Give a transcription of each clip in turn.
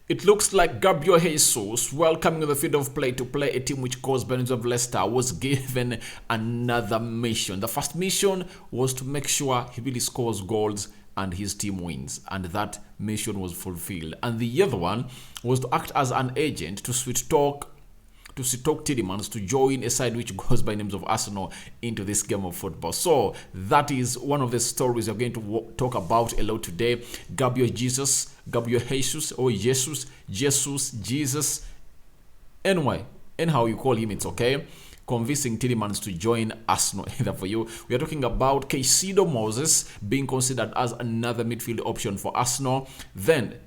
It looks like Gabriel Jesus, welcoming the field of play to play a team which calls Benz of Leicester, was given another mission. The first mission was to make sure he really scores goals and his team wins, and that mission was fulfilled. And the other one was to act as an agent to sweet talk Tielemans to join a side which goes by names of Arsenal into this game of football. So that is one of the stories we're going to talk about a lot today. Gabriel Jesus, Jesus. Anyway, anyhow you call him, it's okay. Convincing Tielemans to join Arsenal. Either for you, we are talking about Caicedo Moises being considered as another midfield option for Arsenal. Then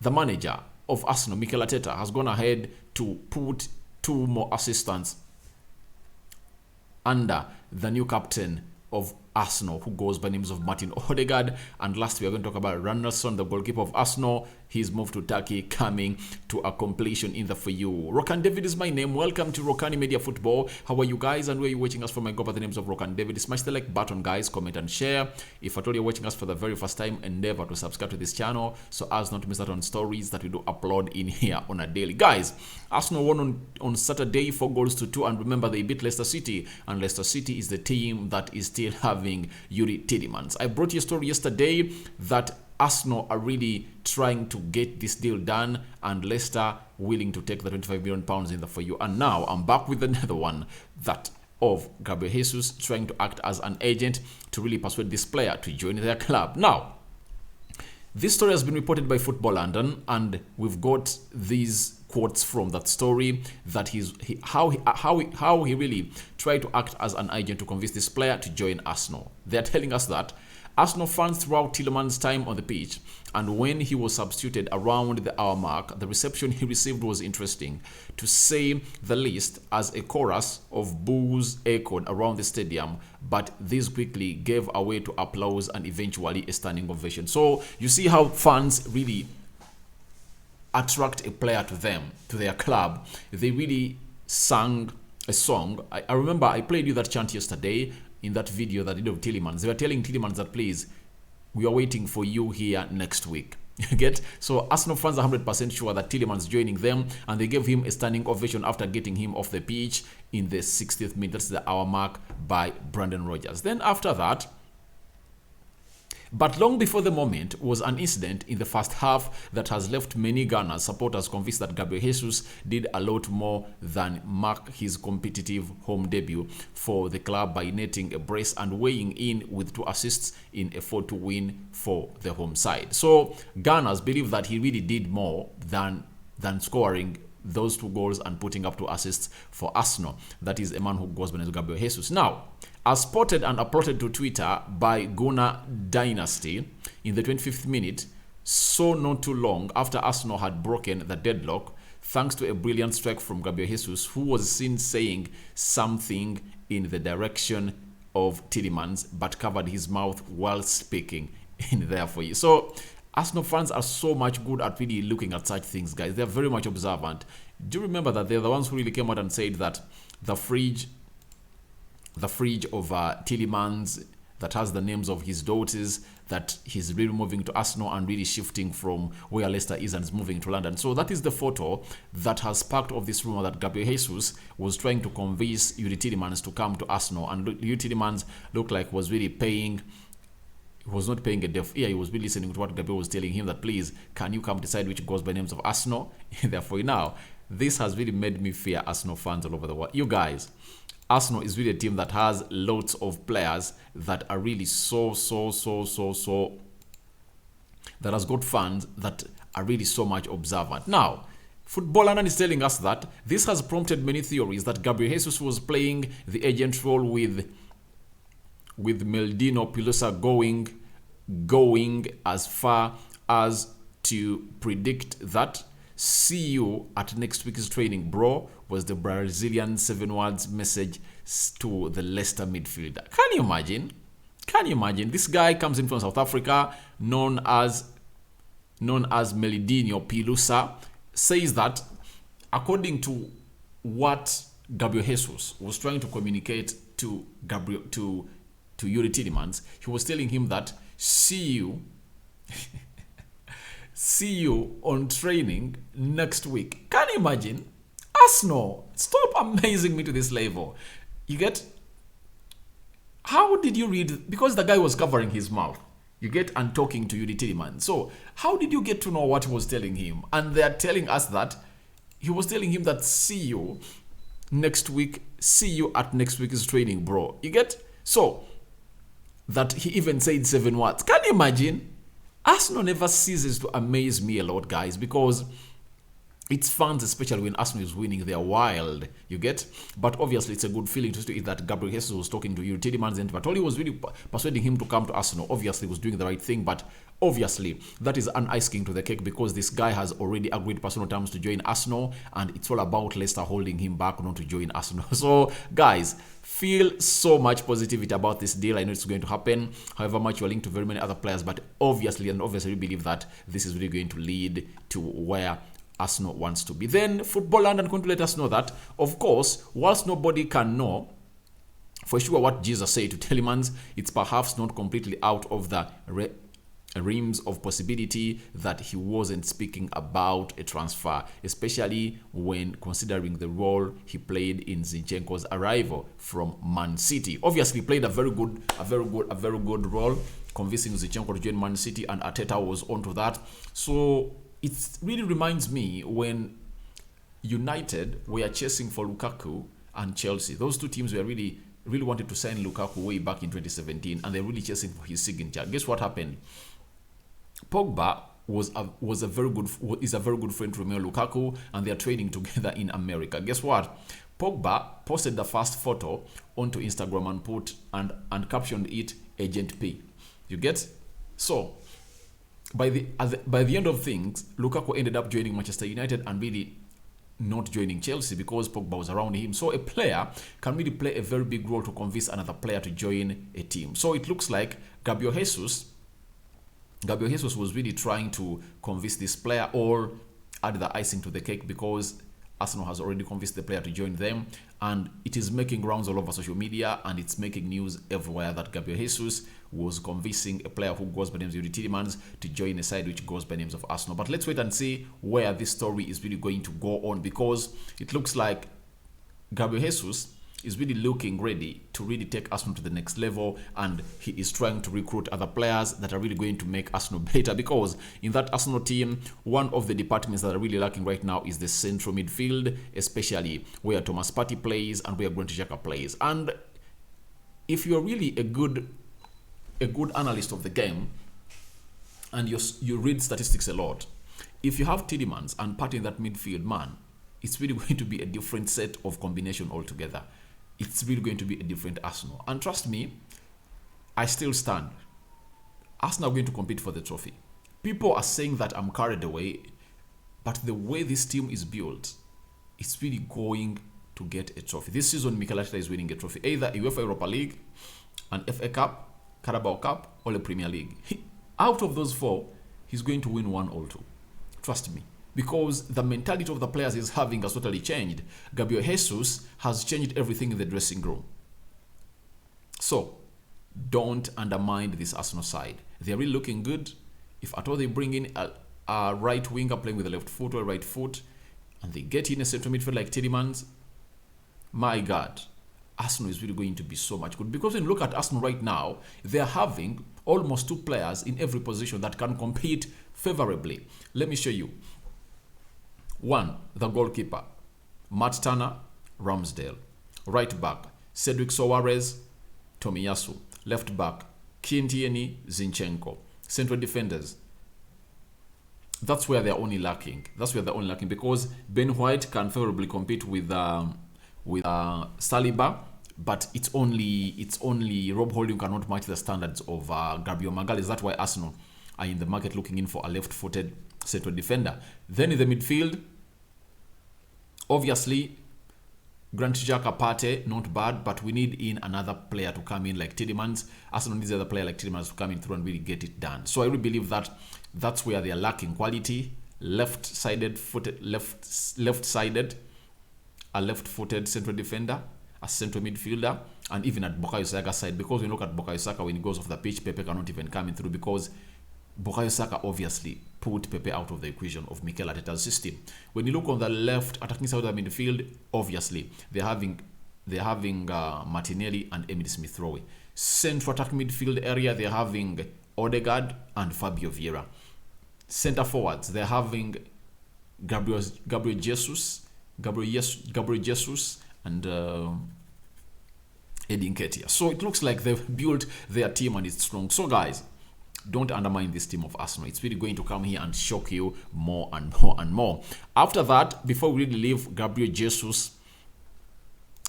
the manager of Arsenal, Mikel Arteta, has gone ahead to put two more assistants under the new captain of Arsenal, who goes by names of Martin Odegaard. And last, we are going to talk about Randerson, the goalkeeper of Arsenal. His move to Turkey coming to a completion in the for you. Rokani David is my name. Welcome to Rokani Media Football. How are you guys, and where are you watching us from? I go by the names of Rokani David. Smash the like button, guys, comment and share. If at all you're watching us for the very first time, endeavor to subscribe to this channel so as not to miss out on stories that we do upload in here on a daily. Guys, Arsenal won on Saturday 4-2, and remember, they beat Leicester City, and Leicester City is the team that is still having Yuri Tielemans. I brought you a story yesterday that Arsenal are really trying to get this deal done, and Leicester willing to take the £25 million in the for you. And now I'm back with another one, that of Gabriel Jesus trying to act as an agent to really persuade this player to join their club. Now, this story has been reported by Football London, and we've got these quotes from that story that how he really tried to act as an agent to convince this player to join Arsenal. They're telling us that Arsenal fans throughout Tielemans' time on the pitch, and when he was substituted around the hour mark, the reception he received was interesting, to say the least, as a chorus of boos echoed around the stadium, but this quickly gave away to applause and eventually a standing ovation. So you see how fans really attract a player to them, to their club. They really sang a song. I remember I played you that chant yesterday in that video that I did of Tielemans. They were telling Tielemans that, please, we are waiting for you here next week. You get? So Arsenal fans are 100% sure that Tielemans is joining them, and they gave him a standing ovation after getting him off the pitch in the 60th minute, that's the hour mark, by Brendan Rodgers. Then after that, but long before the moment, was an incident in the first half that has left many Ghana supporters convinced that Gabriel Jesus did a lot more than mark his competitive home debut for the club by netting a brace and weighing in with 2 assists in a 4-2 win for the home side. So Ghanas believe that he really did more than scoring those 2 goals and putting up 2 assists for Arsenal. That is a man who goes by Gabriel Jesus. Now, as spotted and uploaded to Twitter by Guna Dynasty in the 25th minute, so not too long after Arsenal had broken the deadlock, thanks to a brilliant strike from Gabriel Jesus, who was seen saying something in the direction of Tielemans, but covered his mouth while speaking in there for you. So Arsenal fans are so much good at really looking at such things, guys. They're very much observant. Do you remember that they're the ones who really came out and said that the fridge of Tielemans that has the names of his daughters, that he's really moving to Arsenal and really shifting from where Leicester is and is moving to London. So that is the photo that has sparked of this rumor that Gabriel Jesus was trying to convince Yuri Tielemans to come to Arsenal, and Yuri Tielemans looked like was really paying. He was not paying a deaf ear. He was really listening to what Gabriel was telling him, that, please, can you come decide which goes by names of Arsenal? Therefore, now, this has really made me fear Arsenal fans all over the world. You guys, Arsenal is really a team that has lots of players that are really so that has got fans that are really so much observant. Now, Football London is telling us that this has prompted many theories that Gabriel Jesus was playing the agent role with Meldino Pilusa going as far as to predict that "see you at next week's training, bro" was the Brazilian 7 words message to the Leicester midfielder. Can you imagine? This guy comes in from South Africa, known as Meldino Pilusa, says that according to what Gabriel Jesus was trying to communicate to Yuri Tielemans, he was telling him that "see you see you on training next week. Can you imagine? Arsenal, stop amazing me to this level. You get? How did you read? Because the guy was covering his mouth. You get, and talking to Yuri Tielemans. So how did you get to know what he was telling him? And they are telling us that he was telling him that see you next week, see you at next week's training, bro. You get? So that he even said 7 words. Can you imagine? Arsenal never ceases to amaze me a lot, guys, because its fans, especially when Arsenal is winning, they are wild, you get? But obviously, it's a good feeling to see that Gabriel Jesus was talking to Yuri Tielemans, and Patoli was really persuading him to come to Arsenal. Obviously, he was doing the right thing, but obviously, that is an icing to the cake because this guy has already agreed personal terms to join Arsenal, and it's all about Leicester holding him back not to join Arsenal. So, guys, feel so much positivity about this deal. I know it's going to happen, however much you're linked to very many other players, but obviously we believe that this is really going to lead to where Arsenal wants to be. Then Football London going to let us know that, of course, whilst nobody can know for sure what Jesus said to Tielemans, it's perhaps not completely out of the realms of possibility that he wasn't speaking about a transfer, especially when considering the role he played in Zinchenko's arrival from Man City. Obviously, played a very good role, convincing Zinchenko to join Man City, and Arteta was onto that. So it really reminds me when United were chasing for Lukaku and Chelsea. Those two teams were really wanted to sign Lukaku way back in 2017, and they're really chasing for his signature. Guess what happened? Pogba is a very good friend to Romelu Lukaku, and they are training together in America. Guess what? Pogba posted the first photo onto Instagram and put and captioned it Agent P. You get? So by the end of things, Lukaku ended up joining Manchester United and really not joining Chelsea because Pogba was around him. So a player can really play a very big role to convince another player to join a team. So it looks like Gabriel Jesus was really trying to convince this player or add the icing to the cake because Arsenal has already convinced the player to join them, and it is making rounds all over social media and it's making news everywhere that Gabriel Jesus was convincing a player who goes by the name of Yuri Tielemans to join a side which goes by the names of Arsenal. But let's wait and see where this story is really going to go on, because it looks like Gabriel Jesus is really looking ready to really take Arsenal to the next level, and he is trying to recruit other players that are really going to make Arsenal better, because in that Arsenal team, one of the departments that are really lacking right now is the central midfield, especially where Thomas Partey plays and where Granit Xhaka plays. And if you're really a good analyst of the game and you read statistics a lot, if you have Tielemans and Partey in that midfield, man, it's really going to be a different set of combination altogether. It's really going to be a different Arsenal. And trust me, I still stand. Arsenal are going to compete for the trophy. People are saying that I'm carried away, but the way this team is built, it's really going to get a trophy. This season, Mikel Arteta is winning a trophy, either a UEFA Europa League, an FA Cup, Carabao Cup, or a Premier League. Out of those four, he's going to win one or two. Trust me. Because the mentality of the players he's having has totally changed. Gabriel Jesus has changed everything in the dressing room. So, don't undermine this Arsenal side. They're really looking good. If at all they bring in a right winger playing with the left foot or right foot, and they get in a central midfield like Tielemans, my God, Arsenal is really going to be so much good. Because when you look at Arsenal right now, they're having almost two players in every position that can compete favorably. Let me show you. One, the goalkeeper, Matt Turner, Ramsdale. Right back, Cedric Soares, Tomiyasu. Left back, Kientieni, Zinchenko. Central defenders, that's where they're only lacking. Because Ben White can favorably compete with Saliba, but it's only Rob Holding cannot match the standards of Gabriel Magalhaes. That's why Arsenal are in the market looking in for a left-footed central defender. Then in the midfield, obviously, Granit Xhaka, Partey, not bad, but we need in another player to come in like Tielemans. Arsenal needs another player like Tielemans to come in through and really get it done. So I really believe that that's where they are lacking quality. Left-sided, a left-footed central defender, a central midfielder, and even at Bukayo Saka's side. Because when you look at Bukayo Saka, when he goes off the pitch, Pepe cannot even come in through because Bukayo Saka obviously put Pepe out of the equation of Mikel Arteta's system. When you look on the left attacking side of the midfield, obviously they're having Martinelli and Emile Smith-Rowe. Central attacking midfield area, they're having Odegaard and Fabio Vieira. Center forwards, they're having Gabriel Jesus, and Edin Ketia. So it looks like they've built their team and it's strong. So guys, don't undermine this team of Arsenal. It's really going to come here and shock you more and more and more. After that, before we really leave Gabriel Jesus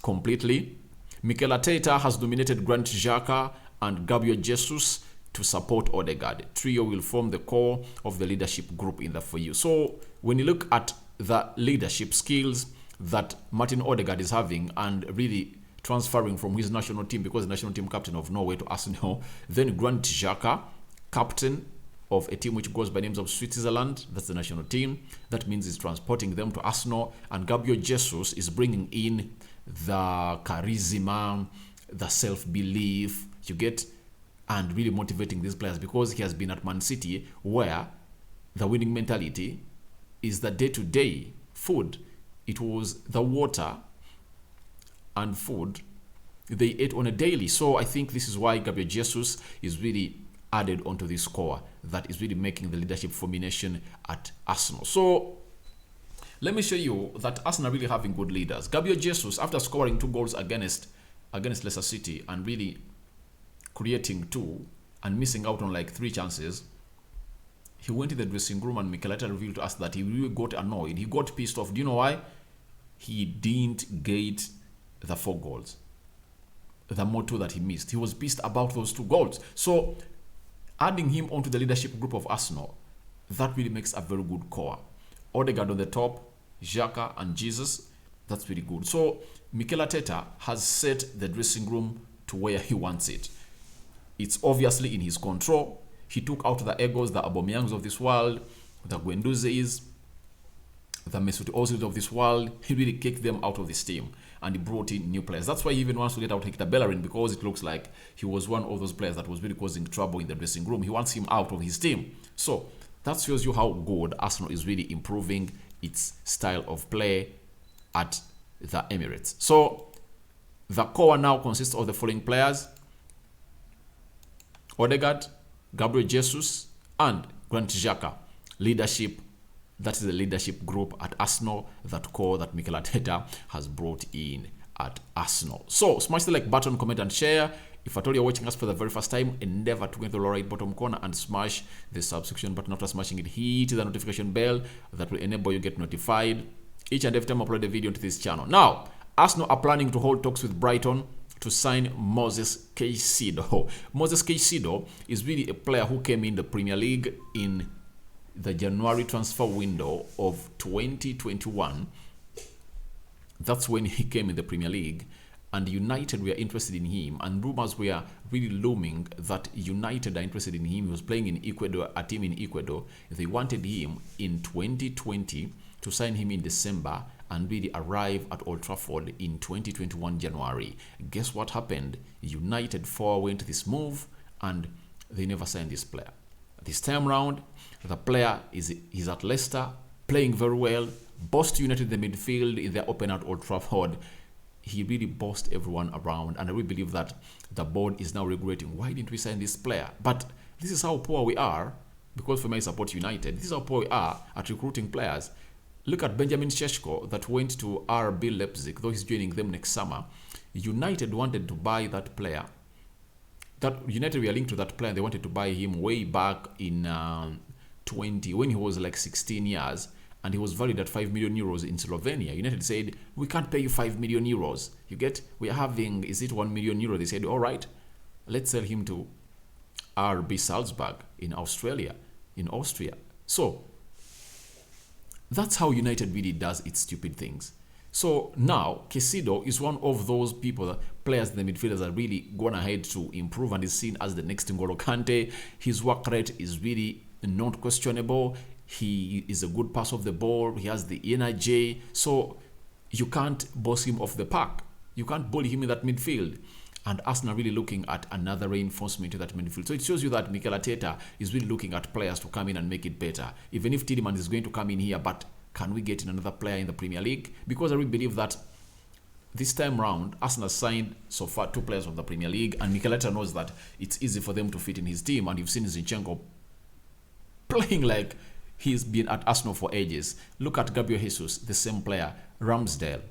completely, Mikel Arteta has nominated Granit Xhaka and Gabriel Jesus to support Odegaard. Trio will form the core of the leadership group in the For You. So when you look at the leadership skills that Martin Odegaard is having and really transferring from his national team, because the national team captain of Norway, to Arsenal, then Granit Xhaka, captain of a team which goes by names of Switzerland, that's the national team. That means he's transporting them to Arsenal. And Gabriel Jesus is bringing in the charisma, the self-belief, you get, and really motivating these players, because he has been at Man City where the winning mentality is the day-to-day food. It was the water and food they ate on a daily. So I think this is why Gabriel Jesus is really added onto this core that is really making the leadership formation at Arsenal. So let me show you that Arsenal are really having good leaders. Gabriel Jesus, after scoring 2 goals against Leicester City and really creating 2 and missing out on like 3 chances, he went in the dressing room and Mikel Arteta revealed to us that he really got annoyed. He got pissed off. Do you know why? He didn't get the 4 goals. The motto that he missed. He was pissed about those 2 goals. So adding him onto the leadership group of Arsenal, that really makes a very good core. Odegaard on the top, Xhaka and Jesus, that's really good. So Mikel Arteta has set the dressing room to where he wants it. It's obviously in his control. He took out the egos, the Aubameyangs of this world, the Guendouzi's, the Mesut Ozils of this world. He really kicked them out of this team and he brought in new players. That's why he even wants to get out Hector Bellerin, because it looks like he was one of those players that was really causing trouble in the dressing room. He wants him out of his team. So that shows you how good Arsenal is really improving its style of play at the Emirates. So the core now consists of the following players: Odegaard, Gabriel Jesus, and Granit Xhaka. Leadership, that is the leadership group at Arsenal, that core that Mikel Arteta has brought in at Arsenal. So smash the like button, comment and share. If at all you're watching us for the very first time, endeavor to go to the lower right bottom corner and smash the subscription button. After smashing it, hit the notification bell that will enable you to get notified each and every time I upload a video to this channel. Now, Arsenal are planning to hold talks with Brighton to sign Moises Caicedo. Moises Caicedo is really a player who came in the Premier League in the January transfer window of 2021. That's when he came in the Premier League, and United were interested in him, and rumors were really looming that United are interested in him. He was playing in Ecuador, a team in Ecuador. They wanted him in 2020 to sign him in December and really arrive at Old Trafford in 2021 January. Guess what happened? United forewent this move and they never signed this player. This time round, the player is at Leicester, playing very well, bossed United in the midfield in their open at Old Trafford. He really bossed everyone around, and I really believe that the board is now regretting, why didn't we sign this player? But this is how poor we are, because for me I support United. This is how poor we are at recruiting players. Look at Benjamin Šeško that went to RB Leipzig, though he's joining them next summer. United wanted to buy that player. That United were linked to that player. They wanted to buy him way back in 20, when he was like 16 years, and he was valued at 5 million euros in Slovenia. United said, we can't pay you 5 million euros. You get, we are having, is it 1 million euro? They said, all right, let's sell him to RB Salzburg in Austria. So that's how United really does its stupid things. So now Caicedo is one of those people, players in the midfielders that really gone ahead to improve and is seen as the next N'Golo Kante. His work rate is really not questionable. He is a good pass of the ball. He has the energy. So you can't boss him off the park. You can't bully him in that midfield. And Arsenal really looking at another reinforcement to that midfield. So it shows you that Mikel Arteta is really looking at players to come in and make it better. Even if Tielemans is going to come in here, but can we get in another player in the Premier League? Because I really believe that this time round, Arsenal signed so far 2 players of the Premier League, and Mikel Arteta knows that it's easy for them to fit in his team. And you've seen Zinchenko playing like he's been at Arsenal for ages. Look at Gabriel Jesus, the same player. Ramsdale,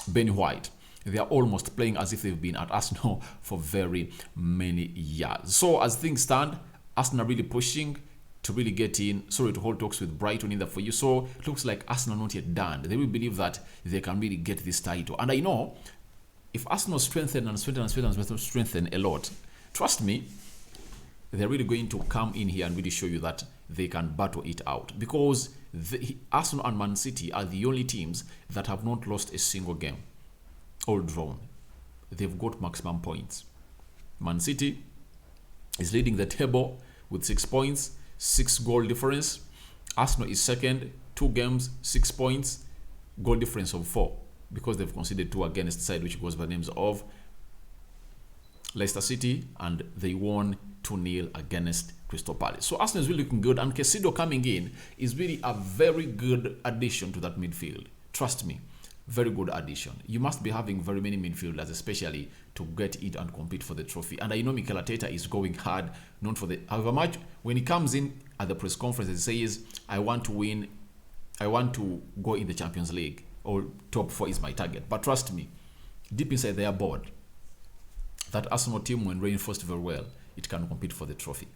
Benny White. They are almost playing as if they've been at Arsenal for very many years. So as things stand, Arsenal really pushing to really get in, to hold talks with Brighton in there for you. So it looks like Arsenal not yet done. They will believe that they can really get this title. And I know if Arsenal strengthen a lot, trust me, they're really going to come in here and really show you that they can battle it out. Because Arsenal and Man City are the only teams that have not lost a single game, all drawn. They've got maximum points. Man City is leading the table with 6 points, 6 goal difference. Arsenal is second, 2 games, 6 points, goal difference of 4, because they've conceded 2 against the side which goes by the names of Leicester City, and they won 2-0 against Crystal Palace. So Arsenal is really looking good, and Caicedo coming in is really a very good addition to that midfield. Trust me, very good addition. You must be having very many midfielders, especially to get it and compete for the trophy. And I know Mikel Arteta is going hard, not for the however much. When he comes in at the press conference, he says, I want to win, I want to go in the Champions League, or top 4 is my target. But trust me, deep inside they are bored. That Arsenal team, when reinforced very well, it can compete for the trophy.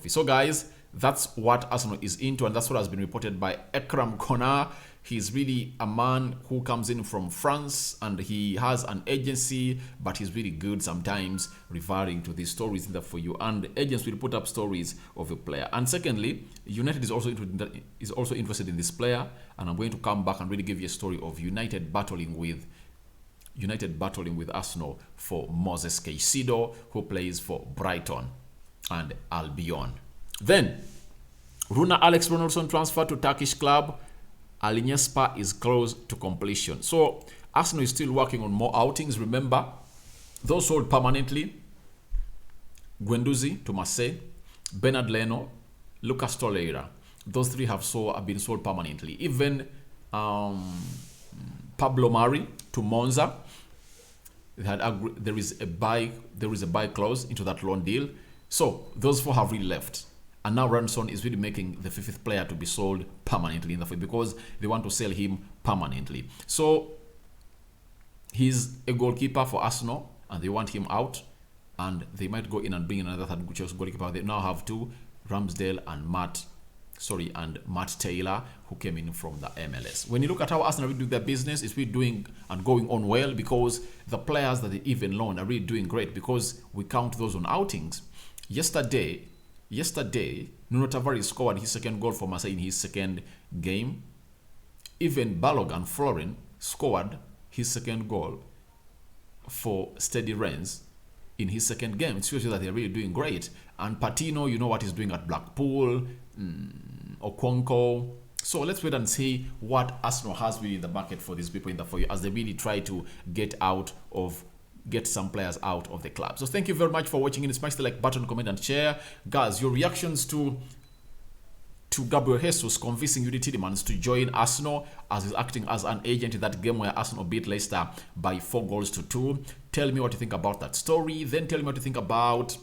So guys, that's what Arsenal is into, and that's what has been reported by Ekram Konar. He's really a man who comes in from France, and he has an agency, but he's really good sometimes referring to these stories in there for you. And agents will put up stories of a player. And secondly, United is also interested in this player, and I'm going to come back and really give you a story of United battling with Arsenal for Moises Caicedo, who plays for Brighton and Albion. Then, Runa Alex Ronaldson transfer to Turkish club Alinyaspor is close to completion. So, Arsenal is still working on more outings. Remember, those sold permanently: Guendouzi to Marseille, Bernard Leno, Lucas Torreira. Those 3 have been sold permanently. Even Pablo Mari to Monza. There is a buy clause into that loan deal. So those 4 have really left. And now Ranson is really making the 5th player to be sold permanently in the field, because they want to sell him permanently. So he's a goalkeeper for Arsenal, and they want him out, and they might go in and bring in another third goalkeeper. They now have 2, Ramsdale and Matt Taylor, who came in from the MLS. When you look at how Arsenal really do their business, it's really doing and going on well, because the players that they even loan are really doing great, because we count those on outings. Yesterday, Nuno Tavares scored his 2nd goal for Marseille in his 2nd game. Even Balogun Florin scored his 2nd goal for Steady Rennes in his 2nd game. It shows you that they're really doing great. And Patino, you know what he's doing at Blackpool, Okonkwo. So let's wait and see what Arsenal has really in the market for these people in the for you, as they really try to get some players out of the club. So thank you very much for watching. Smash the like button, comment, and share. Guys, your reactions to Gabriel Jesus convincing Yuri Tielemans to join Arsenal, as he's acting as an agent in that game where Arsenal beat Leicester by 4-2. Tell me what you think about that story. Then tell me what you think about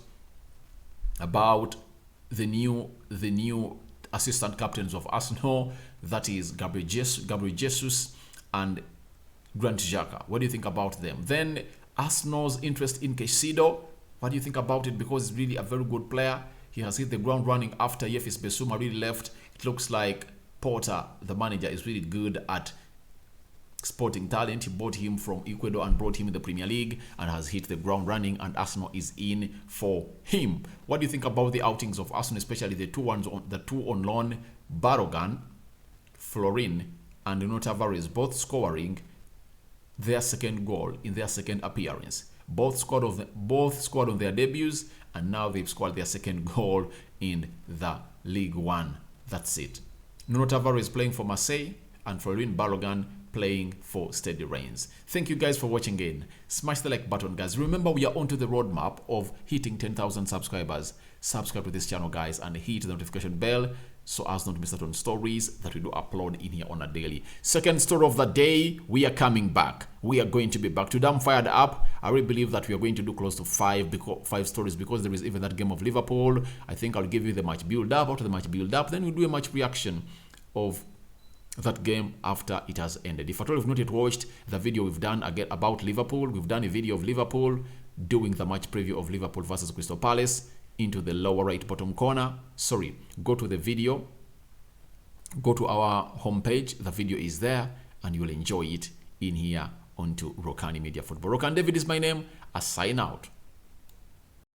the new assistant captains of Arsenal, that is Gabriel Jesus and Grant Xhaka. What do you think about them? Then Arsenal's interest in Caicedo. What do you think about it? Because he's really a very good player. He has hit the ground running after Yefis Bissouma really left. It looks like Porter, the manager, is really good at sporting talent. He bought him from Ecuador and brought him in the Premier League and has hit the ground running, and Arsenal is in for him. What do you think about the outings of Arsenal, especially the 2 on loan, Balogun, Florin, and Nuno Tavares, both scoring their 2nd goal in their 2nd appearance. Both scored on their debuts, and now they've scored their 2nd goal in the League One. That's it. Nuno Tavares playing for Marseille, and Florin Balogun playing for steady reigns. Thank you guys for watching in. Smash the like button, guys. Remember, we are onto the roadmap of hitting 10,000 subscribers. Subscribe to this channel, guys, and hit the notification bell so as not to miss out on stories that we do upload in here on a daily. Second story of the day, we are coming back. We are going to be back. Today I'm fired up. I really believe that we are going to do close to five stories, because there is even that game of Liverpool. I think I'll give you the match build up. After the match build up, then we'll do a match reaction of that game after it has ended. If at all you've not yet watched the video we've done again about Liverpool, we've done a video of Liverpool doing the match preview of Liverpool versus Crystal Palace. Into the lower right bottom corner, go to the video, go to our homepage. The video is there and you'll enjoy it in here onto Rokani Media Football. Rokani David is my name. I sign out.